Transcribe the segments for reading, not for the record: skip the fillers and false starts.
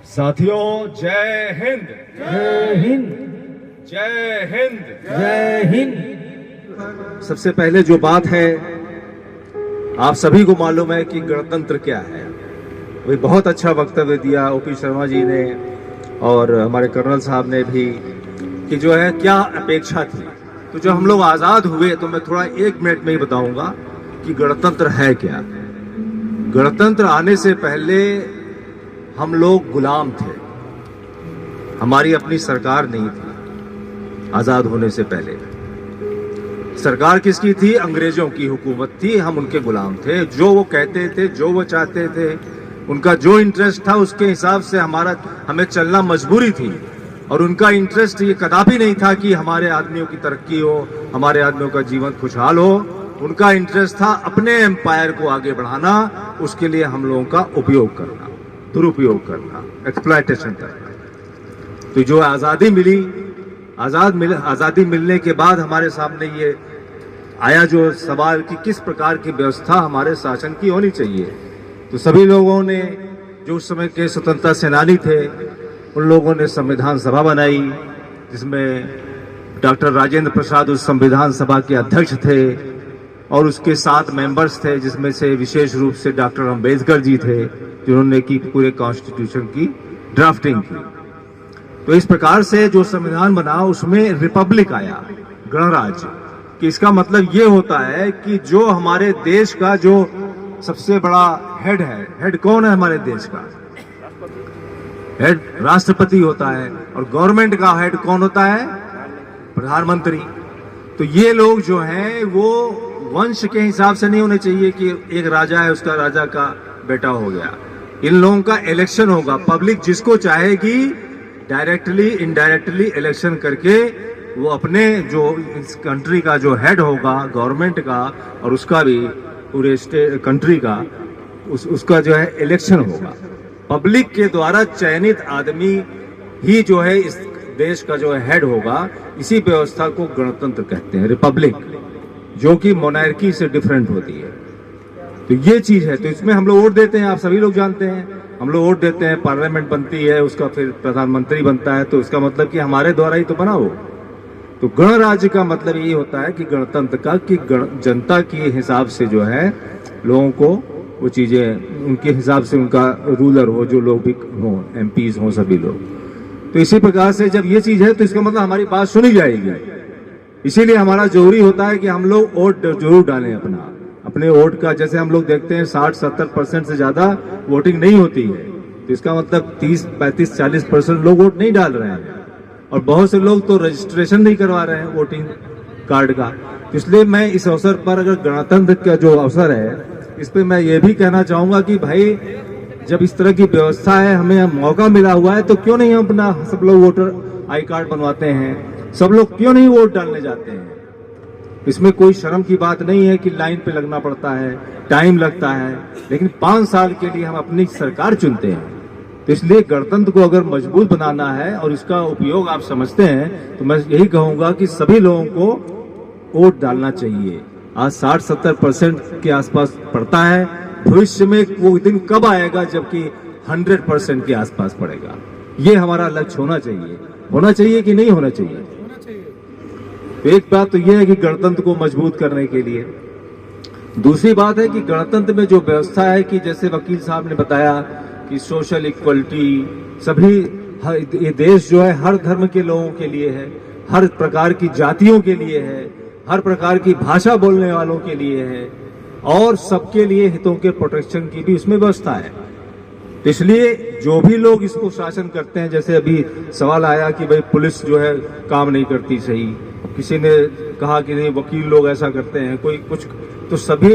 साथियों, जय हिंद। जय हिंद। जय हिंद। जय हिंद। सबसे पहले जो बात है, आप सभी को मालूम है कि गणतंत्र क्या है। वही बहुत अच्छा वक्तव्य दिया ओपी शर्मा जी ने और हमारे कर्नल साहब ने भी कि जो है क्या अपेक्षा थी। तो जब हम लोग आज़ाद हुए तो मैं थोड़ा 1 मिनट में ही बताऊंगा कि गणतंत्र है क्या। गणतंत्र आने से पहले हम लोग गुलाम थे, हमारी अपनी सरकार नहीं थी। आज़ाद होने से पहले सरकार किसकी थी? अंग्रेजों की हुकूमत थी, हम उनके गुलाम थे। जो वो कहते थे, जो वो चाहते थे, उनका जो इंटरेस्ट था उसके हिसाब से हमें चलना मजबूरी थी। और उनका इंटरेस्ट ये कदापि नहीं था कि हमारे आदमियों की तरक्की हो, हमारे आदमियों का जीवन खुशहाल हो। उनका इंटरेस्ट था अपने एम्पायर को आगे बढ़ाना, उसके लिए हम लोगों का उपयोग करना, दुरुपयोग करना, एक्सप्लॉयटेशन करना। तो जो आज़ादी मिली, आज़ादी मिलने के बाद हमारे सामने ये आया जो सवाल कि किस प्रकार की व्यवस्था हमारे शासन की होनी चाहिए। तो सभी लोगों ने, जो उस समय के स्वतंत्रता सेनानी थे, उन लोगों ने संविधान सभा बनाई, जिसमें डॉक्टर राजेंद्र प्रसाद उस संविधान सभा के अध्यक्ष थे और उसके 7 मेंबर्स थे, जिसमें से विशेष रूप से डॉक्टर अम्बेडकर जी थे, जिन्होंने की पूरे कॉन्स्टिट्यूशन की ड्राफ्टिंग की। तो इस प्रकार से जो संविधान बना उसमें रिपब्लिक आया, गणराज्य। कि इसका मतलब ये होता है कि जो हमारे देश का जो सबसे बड़ा हेड है, हेड कौन है हमारे देश का? हेड राष्ट्रपति होता है। और गवर्नमेंट का हेड कौन होता है? प्रधानमंत्री। तो ये लोग जो हैं वो वंश के हिसाब से नहीं होने चाहिए कि एक राजा है, उसका राजा का बेटा हो गया। इन लोगों का इलेक्शन होगा, पब्लिक जिसको चाहेगी डायरेक्टली इनडायरेक्टली इलेक्शन करके वो अपने जो इस कंट्री का जो हेड होगा गवर्नमेंट का और उसका भी पूरे स्टेट कंट्री का उसका जो है इलेक्शन होगा। पब्लिक के द्वारा चयनित आदमी ही जो है इस देश का जो हेड होगा। इसी व्यवस्था को गणतंत्र कहते हैं, रिपब्लिक, जो कि मोनार्की से डिफरेंट होती है। तो ये चीज है। तो इसमें हम लोग वोट देते हैं, आप सभी लोग जानते हैं। हम लोग वोट देते हैं, पार्लियामेंट बनती है, उसका फिर प्रधानमंत्री बनता है। तो इसका मतलब कि हमारे द्वारा ही तो बना हो। तो गणराज्य का मतलब ये होता है कि गणतंत्र का, कि जनता के हिसाब से जो है लोगों को वो चीजें उनके हिसाब से उनका रूलर हो, जो लोग भी हों, एमपीज हों, सभी लोग। तो इसी प्रकार से जब ये चीज है तो इसका मतलब हमारी बात सुनी जाएगी। इसीलिए हमारा जरूरी होता है कि हम लोग वोट जरूर डालें अपने वोट का। जैसे हम लोग देखते हैं 60-70% से ज्यादा वोटिंग नहीं होती है, तो इसका मतलब 30-35-40% लोग वोट नहीं डाल रहे हैं। और बहुत से लोग तो रजिस्ट्रेशन नहीं करवा रहे हैं वोटिंग कार्ड का। तो इसलिए मैं इस अवसर पर, अगर गणतंत्र का जो अवसर है, इस पे मैं ये भी कहना चाहूंगा कि भाई जब इस तरह की व्यवस्था है, हमें मौका मिला हुआ है, तो क्यों नहीं हम अपना सब लोग वोटर आई कार्ड बनवाते हैं? सब लोग क्यों नहीं वोट डालने जाते हैं? इसमें कोई शर्म की बात नहीं है कि लाइन पे लगना पड़ता है, टाइम लगता है, लेकिन 5 साल के लिए हम अपनी सरकार चुनते हैं। तो इसलिए गणतंत्र को अगर मजबूत बनाना है और इसका उपयोग आप समझते हैं, तो मैं यही कहूंगा कि सभी लोगों को वोट डालना चाहिए। आज 60-70% के आसपास पड़ता है। भविष्य में वो दिन कब आएगा जबकि 100% के आसपास पड़ेगा? ये हमारा लक्ष्य होना चाहिए कि नहीं होना चाहिए? तो एक बात तो यह है कि गणतंत्र को मजबूत करने के लिए। दूसरी बात है कि गणतंत्र में जो व्यवस्था है कि जैसे वकील साहब ने बताया कि सोशल इक्वलिटी, सभी ये देश जो है हर धर्म के लोगों के लिए है, हर प्रकार की जातियों के लिए है, हर प्रकार की भाषा बोलने वालों के लिए है, और सबके लिए हितों के प्रोटेक्शन की भी उसमें व्यवस्था है। तो इसलिए जो भी लोग इसको शासन करते हैं, जैसे अभी सवाल आया कि भाई पुलिस जो है काम नहीं करती सही, किसी ने कहा कि नहीं वकील लोग ऐसा करते हैं, कोई कुछ, तो सभी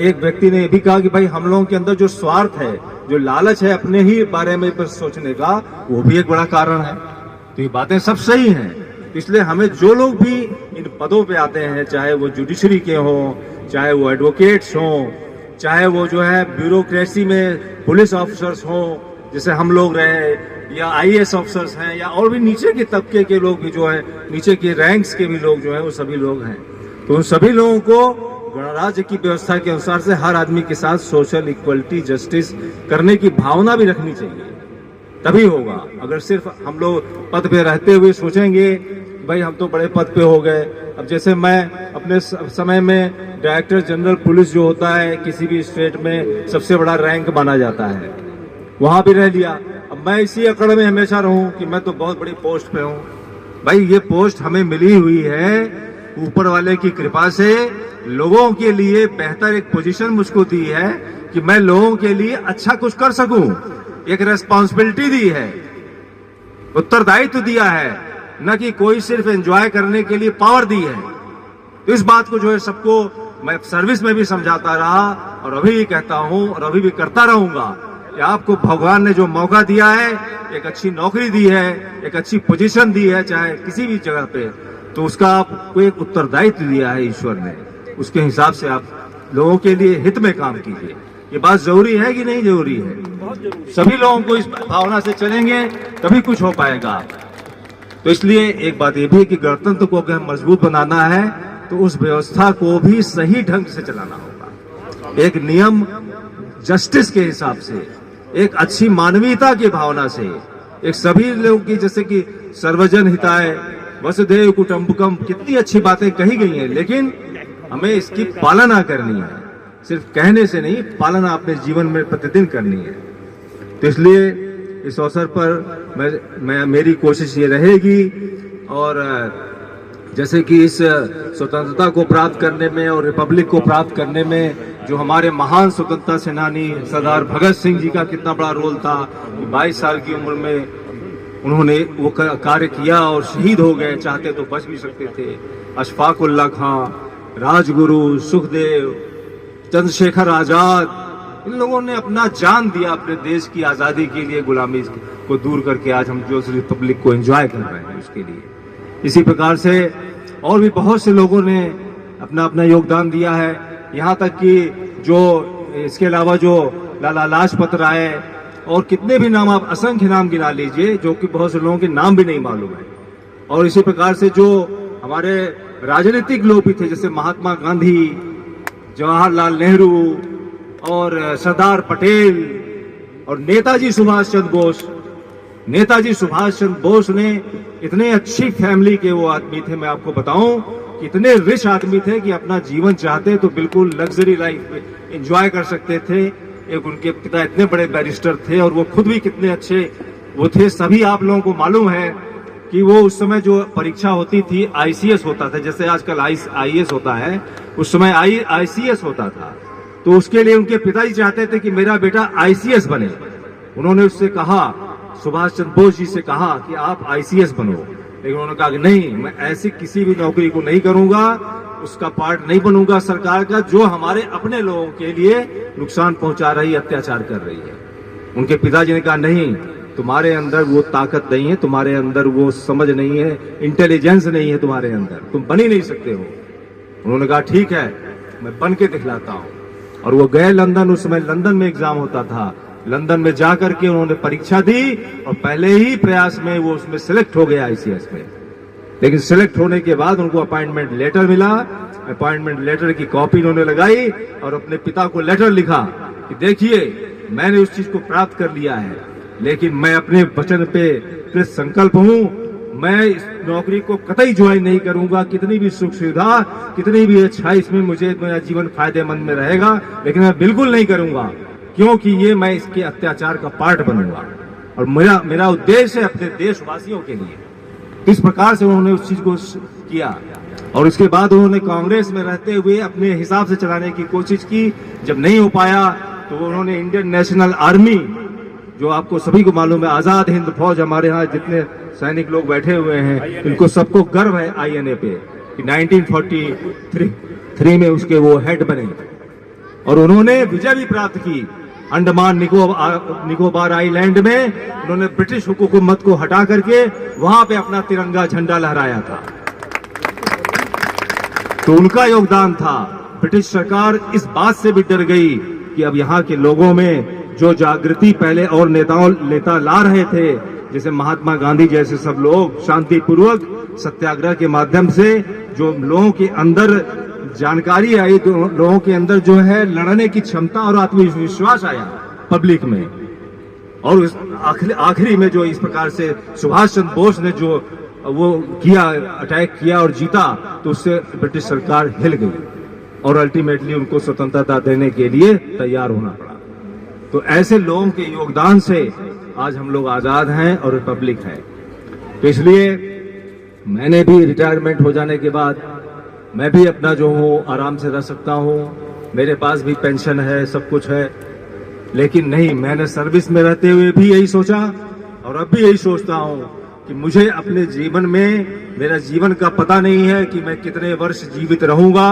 एक व्यक्ति ने भी कहा कि भाई हम लोगों के अंदर जो स्वार्थ है, जो लालच है अपने ही बारे में पर सोचने का, वो भी एक बड़ा कारण है। तो ये बातें सब सही हैं। तो इसलिए हमें जो लोग भी इन पदों पे आते हैं, चाहे वो जुडिशरी के हों, चाहे वो एडवोकेट्स हों, चाहे वो जो है ब्यूरोक्रेसी में पुलिस ऑफिसर्स हों जैसे हम लोग रहे, या आईएएस ऑफिसर्स हैं, या और भी नीचे के तबके के लोग भी जो है, नीचे के रैंक्स के भी लोग जो है, वो सभी लोग हैं। तो उन सभी लोगों को गणराज्य की व्यवस्था के अनुसार से हर आदमी के साथ सोशल इक्वलिटी, जस्टिस करने की भावना भी रखनी चाहिए। तभी होगा। अगर सिर्फ हम लोग पद पे रहते हुए सोचेंगे भाई हम तो बड़े पद पे हो गए, अब जैसे मैं अपने समय में डायरेक्टर जनरल पुलिस जो होता है किसी भी स्टेट में सबसे बड़ा रैंक माना जाता है, वहां भी रह लिया। अब मैं इसी अकड़ में हमेशा रहूं कि मैं तो बहुत बड़ी पोस्ट पे हूं। भाई ये पोस्ट हमें मिली हुई है ऊपर वाले की कृपा से, लोगों के लिए बेहतर एक पोजीशन मुझको दी है कि मैं लोगों के लिए अच्छा कुछ कर सकूं, एक रेस्पॉन्सिबिलिटी दी है, उत्तरदायित्व दिया है, न कि कोई सिर्फ एंजॉय करने के लिए पावर दी है। तो इस बात को जो है सबको मैं सर्विस में भी समझाता रहा और अभी भी कहता हूं और अभी भी करता रहूंगा कि आपको भगवान ने जो मौका दिया है, एक अच्छी नौकरी दी है, एक अच्छी पोजीशन दी है चाहे किसी भी जगह पे, तो उसका आपको एक उत्तरदायित्व दिया है ईश्वर ने, उसके हिसाब से आप लोगों के लिए हित में काम कीजिए। ये बात जरूरी है कि नहीं जरूरी है? सभी लोगों को इस भावना से चलेंगे तभी कुछ हो पाएगा। तो इसलिए एक बात ये भी है कि गणतंत्र को अगर मजबूत बनाना है तो उस व्यवस्था को भी सही ढंग से चलाना होगा, एक नियम जस्टिस के हिसाब से, एक अच्छी मानवीयता की भावना से, एक सभी लोगों की, जैसे कि सर्वजन हिताय वसुधैव कुटुंबकम, कितनी अच्छी बातें कही गई हैं, लेकिन हमें इसकी पालना करनी है, सिर्फ कहने से नहीं, पालना अपने जीवन में प्रतिदिन करनी है। तो इसलिए इस अवसर पर मैं मेरी कोशिश ये रहेगी, और जैसे कि इस स्वतंत्रता को प्राप्त करने में और रिपब्लिक को प्राप्त करने में जो हमारे महान स्वतंत्रता सेनानी सरदार भगत सिंह जी का कितना बड़ा रोल था, 22 साल की उम्र में उन्होंने वो कार्य किया और शहीद हो गए, चाहते तो बच भी सकते थे। अशफाक उल्लाह खां, राजगुरु, सुखदेव, चंद्रशेखर आजाद, इन लोगों ने अपना जान दिया अपने देश की आजादी के लिए, गुलामी को दूर करके आज हम जो रिपब्लिक को एंजॉय कर रहे हैं उसके लिए। इसी प्रकार से और भी बहुत से लोगों ने अपना अपना योगदान दिया है, यहाँ तक कि जो इसके अलावा जो लाला लाजपत राय और कितने भी नाम, आप असंख्य नाम गिना लीजिए, जो कि बहुत से लोगों के नाम भी नहीं मालूम है। और इसी प्रकार से जो हमारे राजनीतिक लोग भी थे, जैसे महात्मा गांधी, जवाहरलाल नेहरू और सरदार पटेल और नेताजी सुभाष चंद्र बोस। नेताजी सुभाष चंद्र बोस ने इतने अच्छी फैमिली के वो आदमी थे, मैं आपको बताऊं कि इतने रिच आदमी थे कि अपना जीवन चाहते तो बिल्कुल लग्जरी लाइफ एंजॉय कर सकते थे। एक उनके पिता इतने बड़े बैरिस्टर थे और वो खुद भी कितने अच्छे वो थे। सभी आप लोगों को मालूम है कि वो उस समय जो परीक्षा होती थी, आईसीएस होता था, जैसे आजकल आईएएस होता है, उस समय आईसीएस होता था। तो उसके लिए उनके पिताजी चाहते थे कि मेरा बेटा आईसीएस बने। उन्होंने उससे कहा, सुभाष चंद्र बोस जी से कहा कि आप आईसीएस बनो, लेकिन उन्होंने कहा कि नहीं, मैं ऐसी किसी भी नौकरी को नहीं करूंगा, उसका पार्ट नहीं बनूंगा सरकार का, जो हमारे अपने लोगों के लिए नुकसान पहुंचा रही, अत्याचार कर रही है। उन्के पिताजी ने कहा नहीं, तुम्हारे अंदर वो ताकत नहीं है, तुम्हारे अंदर वो समझ नहीं है, इंटेलिजेंस नहीं है तुम्हारे अंदर, तुम बन ही नहीं सकते हो। उन्होंने कहा ठीक है, मैं बन के दिखलाता हूँ। और वो गए लंदन, उस समय लंदन में एग्जाम होता था, लंदन में जाकर के उन्होंने परीक्षा दी और पहले ही प्रयास में वो उसमें सिलेक्ट हो गया आईसीएस में। लेकिन सिलेक्ट होने के बाद उनको अपॉइंटमेंट लेटर मिला, अपॉइंटमेंट लेटर की कॉपी उन्होंने लगाई और अपने पिता को लेटर लिखा कि देखिए मैंने उस चीज को प्राप्त कर लिया है, लेकिन मैं अपने वचन पे कृत संकल्प हूं, मैं इस नौकरी को कतई ज्वाइन नहीं करूंगा, कितनी भी सुख सुविधा, कितनी भी अच्छाई इसमें मुझे, मेरा जीवन फायदेमंद में रहेगा, लेकिन मैं बिल्कुल नहीं करूंगा, क्योंकि ये मैं इसके अत्याचार का पार्ट बनूंगा और मेरा उद्देश्य है अपने देशवासियों के लिए। इस प्रकार से उन्होंने उस चीज को किया और उसके बाद उन्होंने कांग्रेस में रहते हुए अपने हिसाब से चलाने की कोशिश की। जब नहीं हो पाया तो उन्होंने इंडियन नेशनल आर्मी, जो आपको सभी को मालूम है, आजाद हिंद फौज, हमारे यहाँ जितने सैनिक लोग बैठे हुए हैं इनको सबको गर्व है आईएनए पे कि 1943 में उसके वो हेड बने और उन्होंने विजय भी प्राप्त की। अंडमान निकोबार आइलैंड में उन्होंने ब्रिटिश हुकूमत को हटा करके वहां पे अपना तिरंगा झंडा लहराया था, तो उनका योगदान था। ब्रिटिश सरकार इस बात से भी डर गई कि अब यहाँ के लोगों में जो जागृति पहले और नेता ला रहे थे, जैसे महात्मा गांधी जैसे सब लोग शांतिपूर्वक सत्याग्रह के माध्यम से जो लोगों के अंदर जानकारी आई, तो लोगों के अंदर जो है लड़ने की क्षमता और आत्मविश्वास आया पब्लिक में, और आखिरी में जो इस प्रकार से सुभाष चंद्र बोस ने जो वो किया, अटैक किया और जीता, तो उससे ब्रिटिश सरकार हिल गई और अल्टीमेटली उनको स्वतंत्रता देने के लिए तैयार होना पड़ा। तो ऐसे लोगों के योगदान से आज हम लोग आजाद हैं और रिपब्लिक है। तो इसलिए मैंने भी रिटायरमेंट हो जाने के बाद मैं भी अपना जो हूँ आराम से रह सकता हूँ, मेरे पास भी पेंशन है, सब कुछ है, लेकिन नहीं, मैंने सर्विस में रहते हुए भी यही सोचा और अब भी यही सोचता हूँ कि मुझे अपने जीवन में, मेरा जीवन का पता नहीं है कि मैं कितने वर्ष जीवित रहूंगा,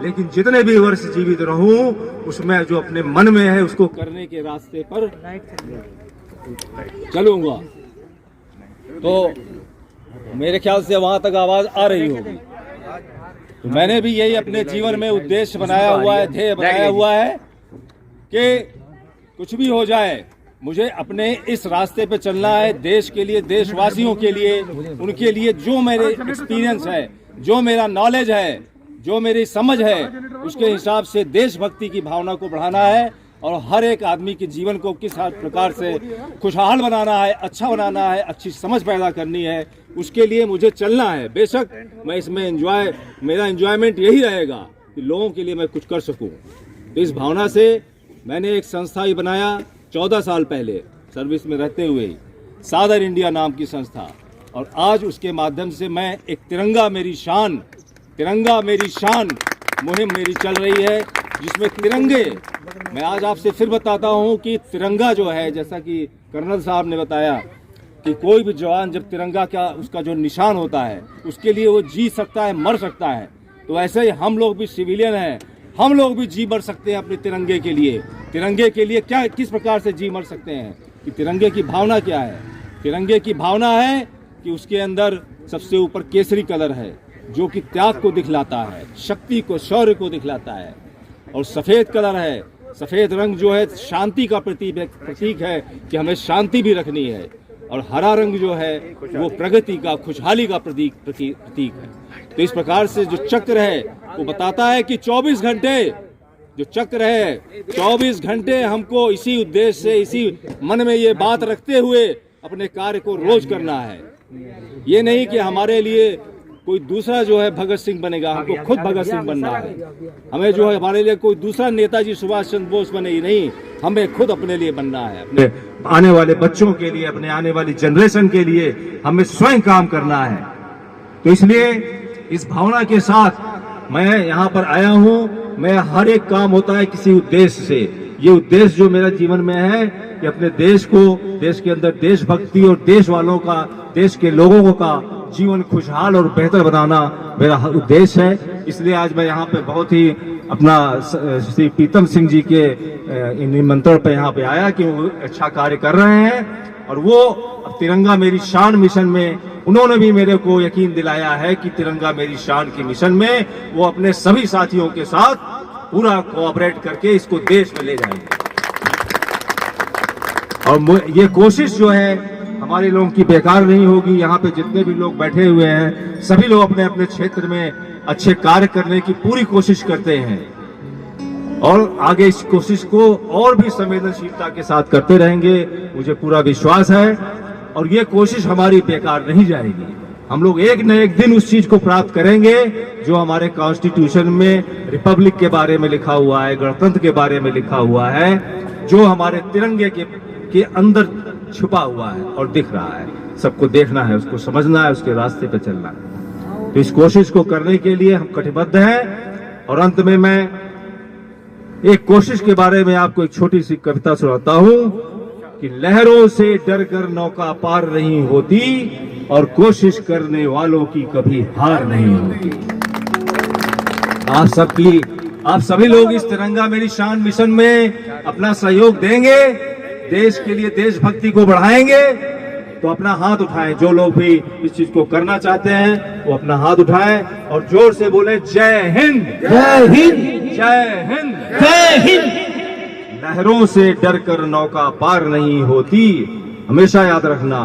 लेकिन जितने भी वर्ष जीवित रहूं उसमें जो अपने मन में है उसको करने के रास्ते पर चलूंगा। तो मेरे ख्याल से वहां तक आवाज आ रही होगी। तो मैंने भी यही अपने जीवन में उद्देश्य बनाया हुआ है, ध्येय बनाया हुआ है कि कुछ भी हो जाए मुझे अपने इस रास्ते पे चलना है, देश के लिए, देशवासियों के लिए, उनके लिए जो मेरे एक्सपीरियंस है, जो मेरा नॉलेज है, जो मेरी समझ है, उसके हिसाब से देशभक्ति की भावना को बढ़ाना है और हर एक आदमी के जीवन को किस प्रकार से खुशहाल बनाना है, अच्छा बनाना है, अच्छी समझ पैदा करनी है, उसके लिए मुझे चलना है। बेशक मैं इसमें मेरा एंजॉयमेंट यही रहेगा कि लोगों के लिए मैं कुछ कर सकूं। तो इस भावना से मैंने एक संस्था ही बनाया 14 साल पहले, सर्विस में रहते हुए, सादर इंडिया नाम की संस्था, और आज उसके माध्यम से मैं एक तिरंगा मेरी शान मुहिम मेरी चल रही है, जिसमें तिरंगे, मैं आज आपसे फिर बताता हूं कि तिरंगा जो है, जैसा कि कर्नल साहब ने बताया कि कोई भी जवान जब तिरंगा का उसका जो निशान होता है उसके लिए वो जी सकता है, मर सकता है, तो ऐसे ही हम लोग भी सिविलियन हैं, हम लोग भी जी मर सकते हैं अपने तिरंगे के लिए। तिरंगे के लिए क्या, किस प्रकार से जी मर सकते हैं कि तिरंगे की भावना क्या है? तिरंगे की भावना है कि उसके अंदर सबसे ऊपर केसरी कलर है जो कि त्याग को दिखलाता है, शक्ति को, शौर्य को दिखलाता है, और सफेद कलर है, सफेद रंग जो है शांति का प्रतीक है कि हमें शांति भी रखनी है, और हरा रंग जो है वो प्रगति का, खुशहाली का प्रतीक है। तो इस प्रकार से जो चक्र है वो बताता है कि 24 घंटे जो चक्र है, 24 घंटे हमको इसी उद्देश्य से, इसी मन में ये बात रखते हुए अपने कार्य को रोज करना है। ये नहीं कि हमारे लिए कोई दूसरा जो है भगत सिंह बनेगा, हमको खुद भगत सिंह बनना है। हमें जो है हमारे लिए कोई दूसरा नेताजी सुभाष चंद्र बोस बने ही नहीं, हमें खुद अपने लिए बनना है, अपने आने वाले बच्चों के लिए, अपने आने वाली जनरेशन के लिए हमें स्वयं काम करना है। तो इसलिए इस भावना के साथ मैं यहाँ पर आया हूँ। मैं हर एक काम होता है किसी उद्देश्य से। ये उद्देश्य जो मेरा जीवन में है कि अपने देश को, देश के अंदर देशभक्ति और देश वालों का, देश के लोगों का जीवन खुशहाल और बेहतर बनाना मेरा उद्देश्य है। इसलिए आज मैं यहाँ पे बहुत ही अपना श्री प्रीतम सिंह जी के निमंत्रण पे यहाँ पे आया कि वो अच्छा कार्य कर रहे हैं, और वो अब तिरंगा मेरी शान मिशन में उन्होंने भी मेरे को यकीन दिलाया है कि तिरंगा मेरी शान के मिशन में वो अपने सभी साथियों के साथ पूरा कोऑपरेट करके इसको देश में ले जाएंगे। और ये कोशिश जो है हमारे लोगों की बेकार नहीं होगी। यहाँ पे जितने भी लोग बैठे हुए हैं सभी लोग अपने अपने क्षेत्र में अच्छे कार्य करने की पूरी कोशिश करते हैं, और आगे इस कोशिश को और भी संवेदनशीलता के साथ करते रहेंगे, मुझे पूरा विश्वास है। और ये कोशिश हमारी बेकार नहीं जाएगी। हम लोग एक न एक दिन उस चीज को प्राप्त करेंगे जो हमारे कॉन्स्टिट्यूशन में रिपब्लिक के बारे में लिखा हुआ है, गणतंत्र के बारे में लिखा हुआ है, जो हमारे तिरंगे के अंदर छुपा हुआ है और दिख रहा है। सबको देखना है, उसको समझना है, उसके रास्ते पे चलना है। तो इस कोशिश को करने के लिए हम कटिबद्ध हैं। और अंत में मैं एक कोशिश के बारे में आपको एक छोटी सी कविता सुनाता हूं कि लहरों से डरकर नौका पार नहीं होती और कोशिश करने वालों की कभी हार नहीं होती। आप सभी लोग इस तिरंगा मेरी शान मिशन में अपना सहयोग देंगे, देश के लिए देशभक्ति को बढ़ाएंगे, तो अपना हाथ उठाएं। जो लोग भी इस चीज को करना चाहते हैं वो अपना हाथ उठाएं और जोर से बोले जय हिंद, जय हिंद, जय हिंद, जय हिंद। लहरों से डरकर नौका पार नहीं होती, हमेशा याद रखना,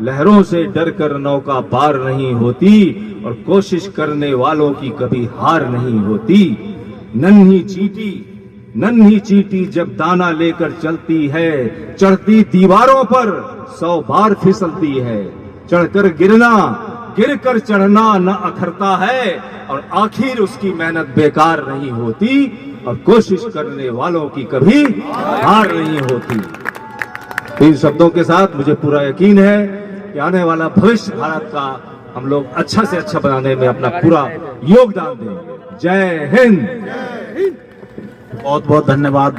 लहरों से डरकर नौका पार नहीं होती और कोशिश करने वालों की कभी हार नहीं होती। नन्ही चींटी नन्ही चींटी जब दाना लेकर चलती है, चढ़ती दीवारों पर 100 बार फिसलती है। चढ़कर गिरना, गिरकर चढ़ना न अखरता है, और आखिर उसकी मेहनत बेकार नहीं होती, और कोशिश करने वालों की कभी हार नहीं होती। इन शब्दों के साथ मुझे पूरा यकीन है कि आने वाला भविष्य भारत का हम लोग अच्छा से अच्छा बनाने में अपना पूरा योगदान देंगे। जय हिंद। बहुत बहुत धन्यवाद।